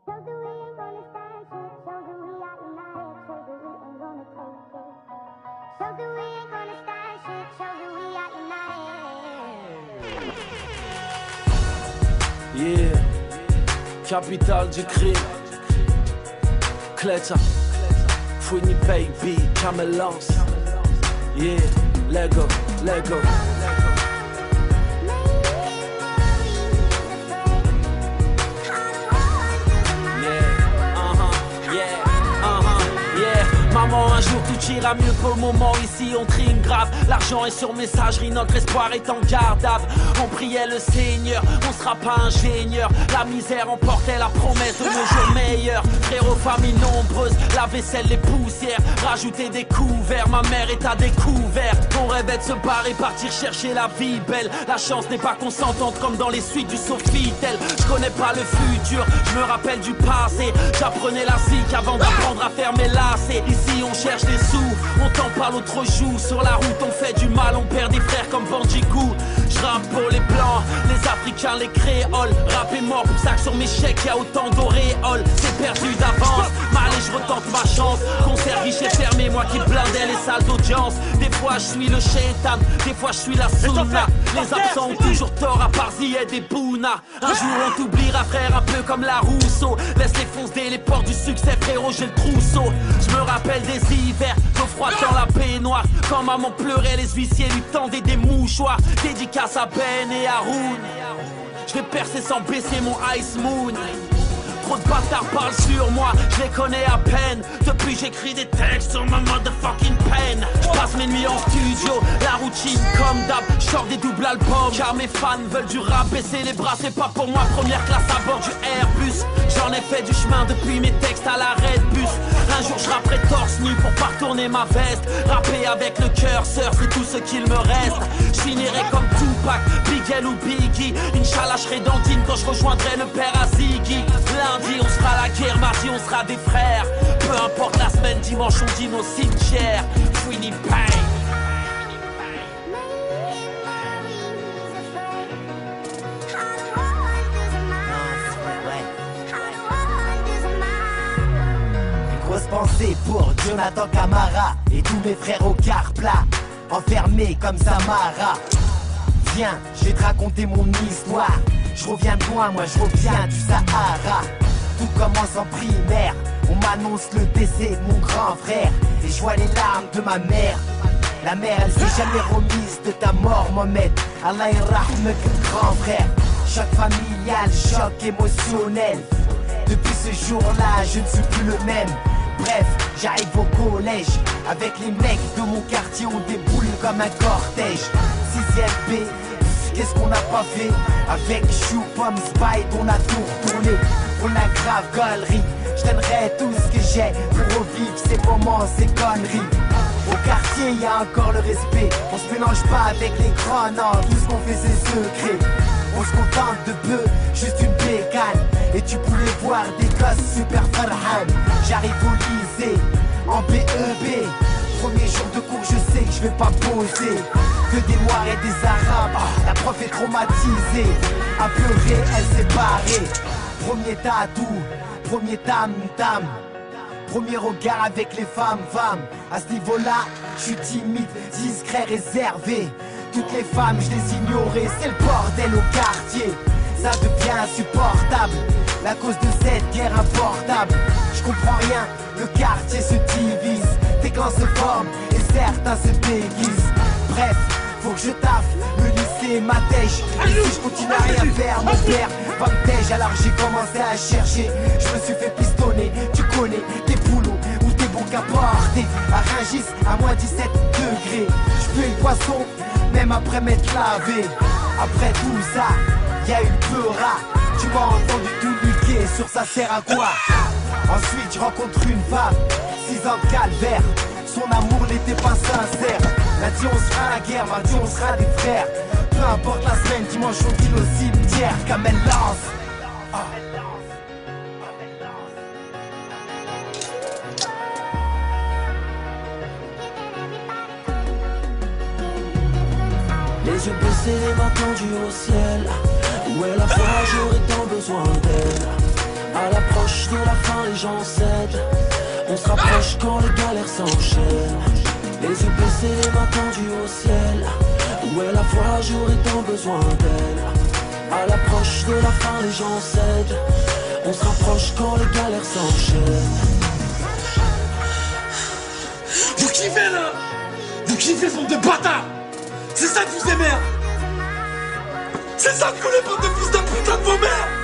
Yeah, capitale du crime. Kleta, Fouini baby, Camelance. Yeah, Lego, Lego. Maman, un jour tout ira mieux, pour le moment ici on trime grave. L'argent est sur messagerie, notre espoir est en gardable. On priait le Seigneur, on sera pas ingénieur. La misère emportait la promesse de nos jours meilleurs. Frérot, famille nombreuse, la vaisselle, les poussières. Rajouter des couverts, ma mère est à découvert. On rêvait de se barrer, partir chercher la vie belle. La chance n'est pas consentante comme dans les suites du Sofitel. Je connais pas le futur, je me rappelle du passé. J'apprenais la zik avant d'apprendre à faire mes lacets. Ici on cherche des sous, on t'en parle l'autre jour. Sur la route on fait du mal, on perd des frères comme Bandicou. Je rappe pour les blancs, les africains, les créoles. Rap est mort, pour ça que sur mes chèques y'a autant d'auréoles. C'est perdu d'avance, mal et je retente ma chance. Concert guichet fermé, moi qui blindais les salles d'audience. Des fois je suis le shaitan, des fois je suis la sunna. Les absents ont toujours tort à part Zied et Bouna. Un jour on t'oubliera frère, un peu comme la Rousseau. Laisse-les foncer les portes du succès frérot, j'ai le trousseau. Je me rappelle des hivers, l'eau froide dans la baignoire. Quand maman pleurait, les huissiers lui tendaient des mouchoirs. Dédicace à Ben et Haroun. Je vais percer sans baisser mon Ice Moon. Trop de bâtards parlent sur moi, je les connais à peine. Depuis j'écris des textes sur ma motherfucking pen. Je passe mes nuits en studio, la routine comme d'hab. Je sors des doubles albums, car mes fans veulent du rap. Baisser les bras c'est pas pour moi, première classe à bord du Airbus. J'en ai fait du chemin depuis mes textes à l'arrêt de bus. Un jour je rapperai torse nu pour pas retourner ma veste. Rapper avec le cœur, surf c'est tout ce qu'il me reste. Je finirai comme Tupac, Big L ou Biggie. Inch'Allah je serai dandine quand je rejoindrai le père à Ziggy. Lundi on sera la guerre, mardi on sera des frères. Peu importe la semaine, dimanche on dîne au cimetière. Fouini paye. Grosse pensée pour Jonathan Camara et tous mes frères au quart plat, enfermés comme Samara. Viens, je vais te raconter mon histoire. Je reviens de loin, moi je reviens du Sahara. Tout commence en primaire, on m'annonce le décès de mon grand frère. Et je vois les larmes de ma mère. La mère elle s'est jamais remise de ta mort Mohamed. Allah yarahmek grand frère. Choc familial, choc émotionnel. Depuis ce jour-là je ne suis plus le même. Bref, j'arrive au collège. Avec les mecs de mon quartier on déboule comme un cortège. 6ème B, qu'est-ce qu'on n'a pas fait? Avec Chou, Pomme, Spike, on a tout retourné. On a grave galerie, je donnerai tout ce que j'ai pour revivre ces moments, ces conneries. Au quartier y a encore le respect, on se mélange pas avec les grands, non, tout ce qu'on fait c'est secret. On se contente de peu, juste une bécane. Et tu pouvais voir des gosses super farhan. J'arrive au lycée, en BEB. Premier jour de cours, je sais que je vais pas poser. Que des noirs et des arabes, la prof est traumatisée. À pleurer, elle s'est barrée. Premier tatou, premier tam-tam. Premier regard avec les femmes. À ce niveau-là, je suis timide, discret, réservé. Toutes les femmes, je les ignorais, c'est le bordel au quartier. Ça devient insupportable, la cause de cette guerre importable. Je comprends rien, le quartier se divise. Des clans se forment et certains se déguisent. Bref, faut que je taffe, le lycée m'attèche. Et si je continue à rien faire, mon père va me tèche. Alors j'ai commencé à chercher, je me suis fait pistonner. Tu connais des boulots ou des bons qu'à porter. À Rungis, à moins 17 degrés. Je fais le poisson, même après m'être lavé. Après tout ça, y'a eu le peura. Tu m'as entendu tout niquer, sur ça sert à quoi? Ensuite je rencontre une femme, 6 ans de calvaire. Son amour n'était pas sincère. Lundi on sera à la guerre, mardi on sera des frères. Peu importe la semaine, dimanche on dîne au cimetière. Comme elle lance Les yeux baissés, les mains tendues au ciel. Où est la foi, j'aurais tant besoin d'elle. À l'approche rapproche de la fin, les gens cèdent. On se rapproche quand les galères s'enchaînent. Les yeux baissés, les mains tendues au ciel. Où est la foi, j'aurais tant besoin d'elle. À l'approche de la fin, les gens cèdent. On se rapproche quand les galères s'enchaînent. Vous kiffez là? Vous kiffez ce monde de bâtards? C'est ça que vous aimez? C'est ça que vous les bandes de fils de putain de vos mères?